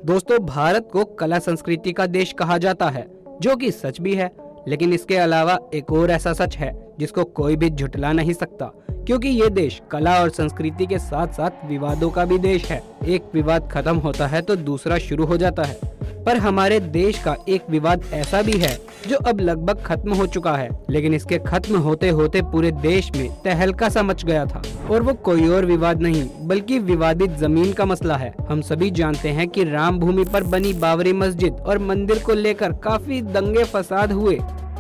दोस्तों, भारत को कला संस्कृति का देश कहा जाता है, जो कि सच भी है। लेकिन इसके अलावा एक और ऐसा सच है जिसको कोई भी झुठला नहीं सकता, क्योंकि ये देश कला और संस्कृति के साथ साथ विवादों का भी देश है। एक विवाद खत्म होता है तो दूसरा शुरू हो जाता है। पर हमारे देश का एक विवाद ऐसा भी है जो अब लगभग खत्म हो चुका है, लेकिन इसके खत्म होते होते पूरे देश में तहलका सा मच गया था। और वो कोई और विवाद नहीं बल्कि विवादित जमीन का मसला है। हम सभी जानते हैं कि राम भूमि पर बनी बाबरी मस्जिद और मंदिर को लेकर काफी दंगे फसाद हुए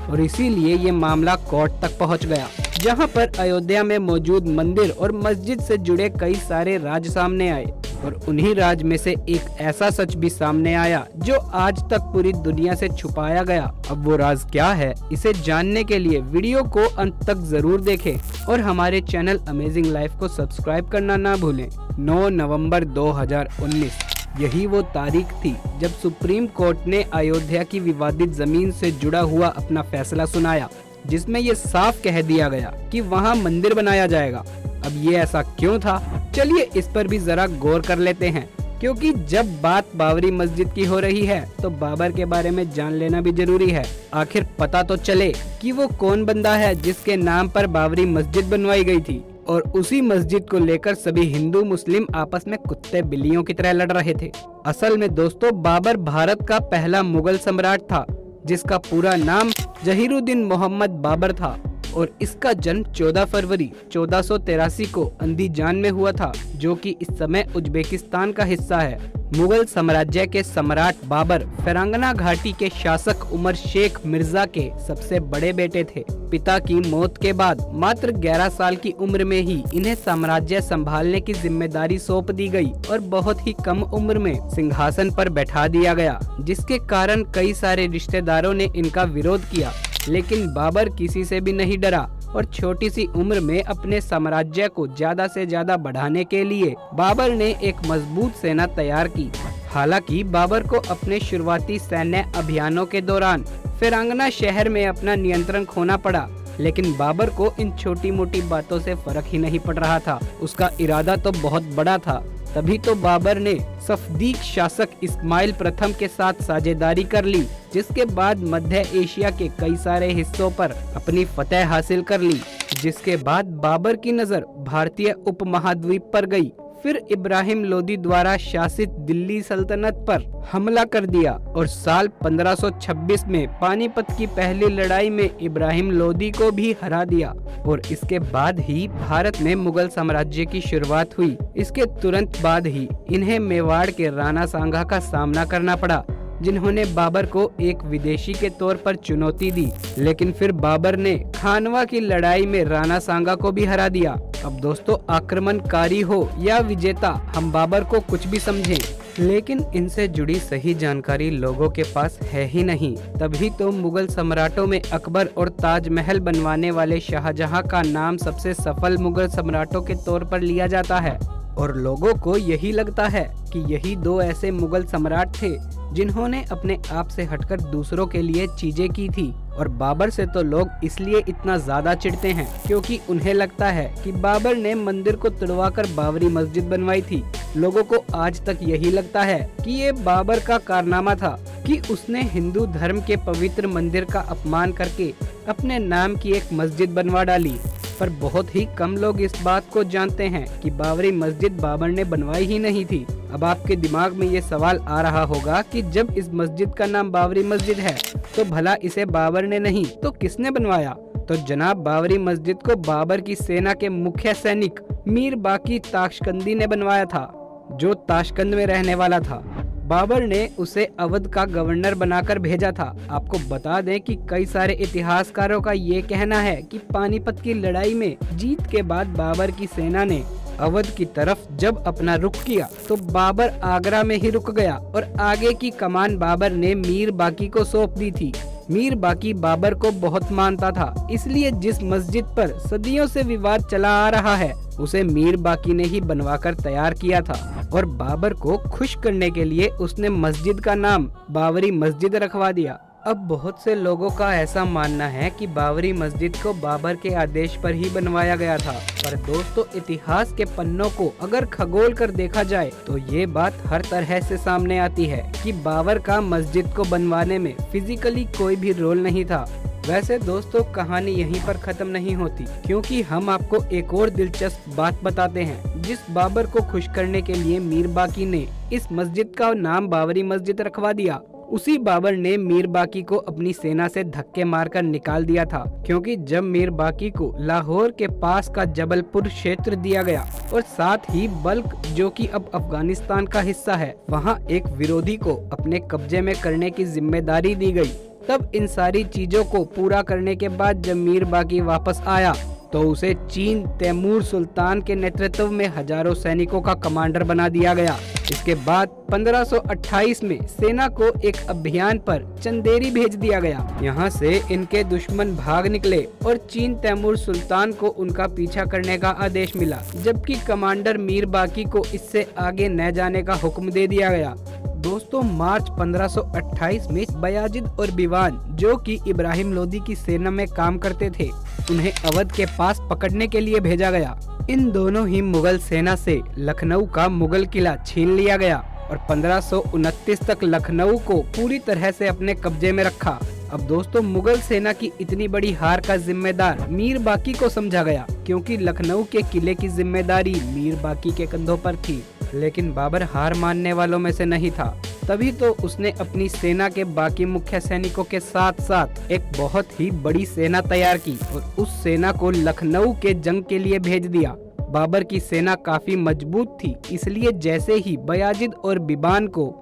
और इसीलिए ये मामला कोर्ट तक पहुंच गया, जहां पर अयोध्या में मौजूद मंदिर और मस्जिद से जुड़े कई सारे राज सामने आए। और उन्हीं राज में से एक ऐसा सच भी सामने आया जो आज तक पूरी दुनिया से छुपाया गया। अब वो राज क्या है, इसे जानने के लिए वीडियो को अंत तक जरूर देखें और हमारे चैनल अमेजिंग लाइफ को सब्सक्राइब करना ना भूलें। 9 नवंबर 2019 यही वो तारीख थी जब सुप्रीम कोर्ट ने अयोध्या की विवादित जमीन से जुड़ा हुआ अपना फैसला सुनाया, जिसमें ये साफ कह दिया गया कि वहाँ मंदिर बनाया जाएगा। अब ये ऐसा क्यों था, चलिए इस पर भी जरा गौर कर लेते हैं, क्योंकि जब बात बाबरी मस्जिद की हो रही है तो बाबर के बारे में जान लेना भी जरूरी है। आखिर पता तो चले कि वो कौन बंदा है जिसके नाम पर बाबरी मस्जिद बनवाई गई थी। और उसी मस्जिद को लेकर सभी हिंदू मुस्लिम आपस में कुत्ते बिल्लियों की तरह लड़ रहे थे। असल में दोस्तों, बाबर भारत का पहला मुगल सम्राट था, जिसका पूरा नाम जहीरुद्दीन मोहम्मद बाबर था और इसका जन्म 14 फरवरी 1483 को अंदीजान में हुआ था, जो कि इस समय उज्बेकिस्तान का हिस्सा है। मुगल साम्राज्य के सम्राट बाबर फरांगना घाटी के शासक उमर शेख मिर्जा के सबसे बड़े बेटे थे। पिता की मौत के बाद मात्र 11 साल की उम्र में ही इन्हें साम्राज्य संभालने की जिम्मेदारी सौंप दी गई और बहुत ही कम उम्र में सिंहासन पर बैठा दिया गया, जिसके कारण कई सारे रिश्तेदारों ने इनका विरोध किया। लेकिन बाबर किसी से भी नहीं डरा और छोटी सी उम्र में अपने साम्राज्य को ज्यादा से ज्यादा बढ़ाने के लिए बाबर ने एक मजबूत सेना तैयार की। हालांकि बाबर को अपने शुरुआती सैन्य अभियानों के दौरान फरांगना शहर में अपना नियंत्रण खोना पड़ा, लेकिन बाबर को इन छोटी मोटी बातों से फर्क ही नहीं पड़ रहा था। उसका इरादा तो बहुत बड़ा था। तभी तो बाबर ने सफदीक शासक इस्माइल प्रथम के साथ साझेदारी कर ली, जिसके बाद मध्य एशिया के कई सारे हिस्सों पर अपनी फतह हासिल कर ली। जिसके बाद बाबर की नजर भारतीय उपमहाद्वीप पर गई। फिर इब्राहिम लोदी द्वारा शासित दिल्ली सल्तनत पर हमला कर दिया और साल 1526 में पानीपत की पहली लड़ाई में इब्राहिम लोदी को भी हरा दिया। और इसके बाद ही भारत में मुगल साम्राज्य की शुरुआत हुई। इसके तुरंत बाद ही इन्हें मेवाड़ के राणा सांगा का सामना करना पड़ा, जिन्होंने बाबर को एक विदेशी के तौर पर चुनौती दी। लेकिन फिर बाबर ने खानवा की लड़ाई में राणा सांगा को भी हरा दिया। अब दोस्तों, आक्रमणकारी हो या विजेता, हम बाबर को कुछ भी समझें, लेकिन इनसे जुड़ी सही जानकारी लोगों के पास है ही नहीं। तभी तो मुगल सम्राटों में अकबर और ताजमहल बनवाने वाले शाहजहां का नाम सबसे सफल मुगल सम्राटों के तौर पर लिया जाता है। और लोगों को यही लगता है कि यही दो ऐसे मुगल सम्राट थे जिन्होंने अपने आप से हटकर दूसरों के लिए चीजें की थी। और बाबर से तो लोग इसलिए इतना ज्यादा चिढ़ते हैं क्योंकि उन्हें लगता है कि बाबर ने मंदिर को तुड़वाकर बाबरी मस्जिद बनवाई थी। लोगों को आज तक यही लगता है कि ये बाबर का कारनामा था कि उसने हिंदू धर्म के पवित्र मंदिर का अपमान करके अपने नाम की एक मस्जिद बनवा डाली। पर बहुत ही कम लोग इस बात को जानते हैं कि बाबरी मस्जिद बाबर ने बनवाई ही नहीं थी। अब आपके दिमाग में ये सवाल आ रहा होगा कि जब इस मस्जिद का नाम बाबरी मस्जिद है तो भला इसे बाबर ने नहीं तो किसने बनवाया? तो जनाब, बाबरी मस्जिद को बाबर की सेना के मुख्य सैनिक मीर बाकी ताशकंदी ने बनवाया था, जो ताशकंद में रहने वाला था। बाबर ने उसे अवध का गवर्नर बनाकर भेजा था। आपको बता दें कि कई सारे इतिहासकारों का ये कहना है कि पानीपत की लड़ाई में जीत के बाद बाबर की सेना ने अवध की तरफ जब अपना रुख किया तो बाबर आगरा में ही रुक गया और आगे की कमान बाबर ने मीर बाकी को सौंप दी थी। मीर बाकी बाबर को बहुत मानता था, इसलिए जिस मस्जिद पर सदियों से विवाद चला आ रहा है उसे मीर बाकी ने ही बनवाकर तैयार किया था। और बाबर को खुश करने के लिए उसने मस्जिद का नाम बाबरी मस्जिद रखवा दिया। अब बहुत से लोगों का ऐसा मानना है कि बाबरी मस्जिद को बाबर के आदेश पर ही बनवाया गया था, पर दोस्तों इतिहास के पन्नों को अगर खगोल कर देखा जाए तो ये बात हर तरह से सामने आती है कि बाबर का मस्जिद को बनवाने में फिजिकली कोई भी रोल नहीं था। वैसे दोस्तों कहानी यहीं पर खत्म नहीं होती, क्योंकि हम आपको एक और दिलचस्प बात बताते हैं। जिस बाबर को खुश करने के लिए मीर बाकी ने इस मस्जिद का नाम बाबरी मस्जिद रखवा दिया, उसी बाबर ने मीर बाकी को अपनी सेना से धक्के मारकर निकाल दिया था, क्योंकि जब मीर बाकी को लाहौर के पास का जबलपुर क्षेत्र दिया गया और साथ ही बल्ख जो कि अब अफगानिस्तान का हिस्सा है, वहां एक विरोधी को अपने कब्जे में करने की जिम्मेदारी दी गई। तब इन सारी चीजों को पूरा करने के बाद जब मीर बाकी वापस आया तो उसे चीन तैमूर सुल्तान के नेतृत्व में हजारों सैनिकों का कमांडर बना दिया गया। इसके बाद 1528 में सेना को एक अभियान पर चंदेरी भेज दिया गया। यहाँ से इनके दुश्मन भाग निकले और चीन तैमूर सुल्तान को उनका पीछा करने का आदेश मिला, जबकि कमांडर मीर बाकी को इससे आगे न जाने का हुक्म दे दिया गया। दोस्तों मार्च 1528 में बयाजिद और बिवान जो कि इब्राहिम लोदी की सेना में काम करते थे, उन्हें अवध के पास पकड़ने के लिए भेजा गया। इन दोनों ही मुगल सेना से लखनऊ का मुगल किला छीन लिया गया और 1529 तक लखनऊ को पूरी तरह से अपने कब्जे में रखा। अब दोस्तों मुगल सेना की इतनी बड़ी हार का जिम्मेदार मीर बाकी को समझा गया, क्योंकि लखनऊ के किले की जिम्मेदारी मीर बाकी के कंधों पर थी। लेकिन बाबर हार मानने वालों में से नहीं था, तभी तो उसने अपनी सेना के बाकी मुख्य सैनिकों के साथ साथ एक बहुत ही बड़ी सेना तैयार की और उस सेना को लखनऊ के जंग के लिए भेज दिया। बाबर की सेना काफी मजबूत थी, इसलिए जैसे ही बयाजिद और बिबान को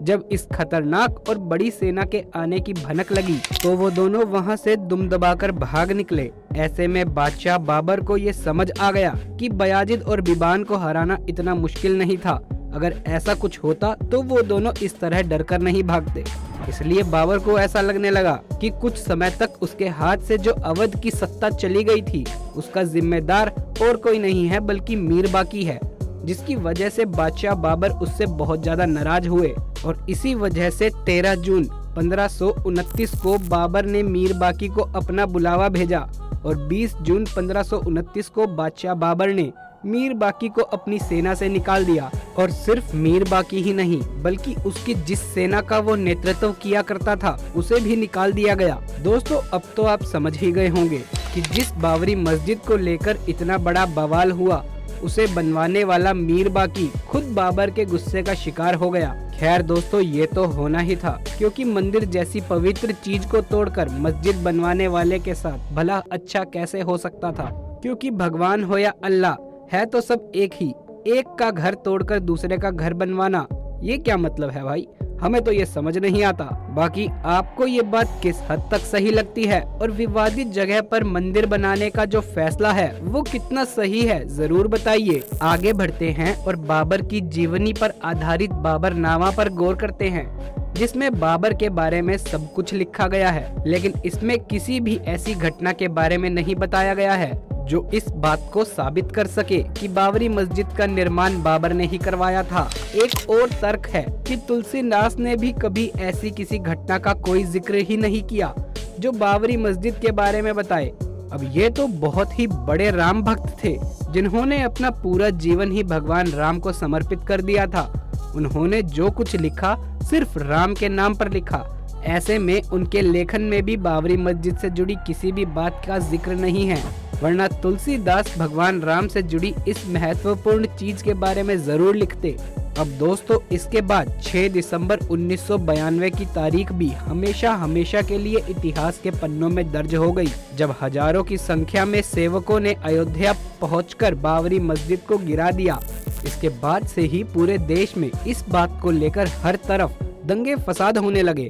जब इस खतरनाक और बड़ी सेना के आने की भनक लगी तो वो दोनों वहां से दुम दबाकर भाग निकले। ऐसे में बादशाह बाबर को ये समझ आ गया कि बयाजिद और बिबान को हराना इतना मुश्किल नहीं था। अगर ऐसा कुछ होता तो वो दोनों इस तरह डरकर नहीं भागते। इसलिए बाबर को ऐसा लगने लगा कि कुछ समय तक उसके हाथ से जो अवध की सत्ता चली गई थी, उसका जिम्मेदार और कोई नहीं है बल्कि मीर बाकी है, जिसकी वजह से बादशाह बाबर उससे बहुत ज्यादा नाराज हुए। और इसी वजह से 13 जून 1529 को बाबर ने मीर बाकी को अपना बुलावा भेजा और 20 जून 1529 को बादशाह बाबर ने मीर बाकी को अपनी सेना से निकाल दिया। और सिर्फ मीर बाकी ही नहीं बल्कि उसकी जिस सेना का वो नेतृत्व किया करता था उसे भी निकाल दिया गया। दोस्तों अब तो आप समझ ही गए होंगे कि जिस बाबरी मस्जिद को लेकर इतना बड़ा बवाल हुआ, उसे बनवाने वाला मीर बाकी खुद बाबर के गुस्से का शिकार हो गया। खैर दोस्तों ये तो होना ही था, क्योंकि मंदिर जैसी पवित्र चीज को तोड़कर मस्जिद बनवाने वाले के साथ भला अच्छा कैसे हो सकता था। क्योंकि भगवान हो या अल्लाह, है तो सब एक ही। एक का घर तोड़कर दूसरे का घर बनवाना, ये क्या मतलब है भाई? हमें तो ये समझ नहीं आता। बाकी आपको ये बात किस हद तक सही लगती है और विवादित जगह पर मंदिर बनाने का जो फैसला है वो कितना सही है, जरूर बताइए। आगे बढ़ते हैं और बाबर की जीवनी पर आधारित बाबरनामा पर गौर करते हैं, जिसमें बाबर के बारे में सब कुछ लिखा गया है, लेकिन इसमें किसी भी ऐसी घटना के बारे में नहीं बताया गया है जो इस बात को साबित कर सके कि बाबरी मस्जिद का निर्माण बाबर ने ही करवाया था। एक और तर्क है कि तुलसीदास ने भी कभी ऐसी किसी घटना का कोई जिक्र ही नहीं किया जो बाबरी मस्जिद के बारे में बताए। अब ये तो बहुत ही बड़े राम भक्त थे, जिन्होंने अपना पूरा जीवन ही भगवान राम को समर्पित कर दिया था। उन्होंने जो कुछ लिखा सिर्फ राम के नाम पर लिखा। ऐसे में उनके लेखन में भी बाबरी मस्जिद से जुड़ी किसी भी बात का जिक्र नहीं है, वरना तुलसीदास भगवान राम से जुड़ी इस महत्वपूर्ण चीज के बारे में जरूर लिखते। अब दोस्तों इसके बाद 6 दिसंबर 1992 की तारीख भी हमेशा हमेशा के लिए इतिहास के पन्नों में दर्ज हो गई, जब हजारों की संख्या में सेवकों ने अयोध्या पहुंचकर बाबरी मस्जिद को गिरा दिया। इसके बाद से ही पूरे देश में इस बात को लेकर हर तरफ दंगे फसाद होने लगे,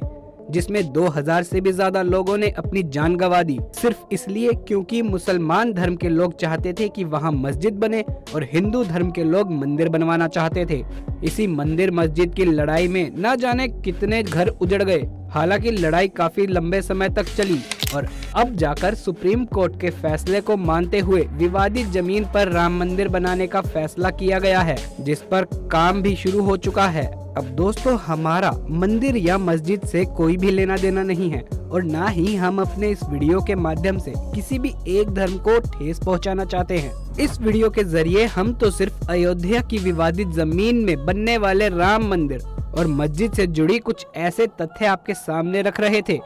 जिसमें 2000 से भी ज्यादा लोगों ने अपनी जान गंवा दी, सिर्फ इसलिए क्योंकि मुसलमान धर्म के लोग चाहते थे कि वहां मस्जिद बने और हिंदू धर्म के लोग मंदिर बनवाना चाहते थे। इसी मंदिर मस्जिद की लड़ाई में न जाने कितने घर उजड़ गए। हालांकि लड़ाई काफी लंबे समय तक चली और अब जाकर सुप्रीम कोर्ट के फैसले को मानते हुए विवादित जमीन पर राम मंदिर बनाने का फैसला किया गया है, जिस पर काम भी शुरू हो चुका है। अब दोस्तों, हमारा मंदिर या मस्जिद से कोई भी लेना देना नहीं है और ना ही हम अपने इस वीडियो के माध्यम से किसी भी एक धर्म को ठेस पहुंचाना चाहते हैं। इस वीडियो के जरिए हम तो सिर्फ अयोध्या की विवादित जमीन में बनने वाले राम मंदिर और मस्जिद से जुड़ी कुछ ऐसे तथ्य आपके सामने रख रहे थे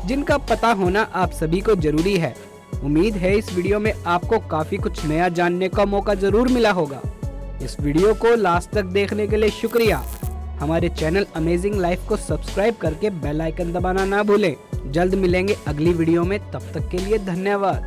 जिनका पता होना आप सभी को जरूरी है। उम्मीद है इस वीडियो में आपको काफी कुछ नया जानने का मौका जरूर मिला होगा। इस वीडियो को लास्ट तक देखने के लिए शुक्रिया। हमारे चैनल अमेजिंग लाइफ को सब्सक्राइब करके बेल आइकन दबाना ना भूलें। जल्द मिलेंगे अगली वीडियो में, तब तक के लिए धन्यवाद।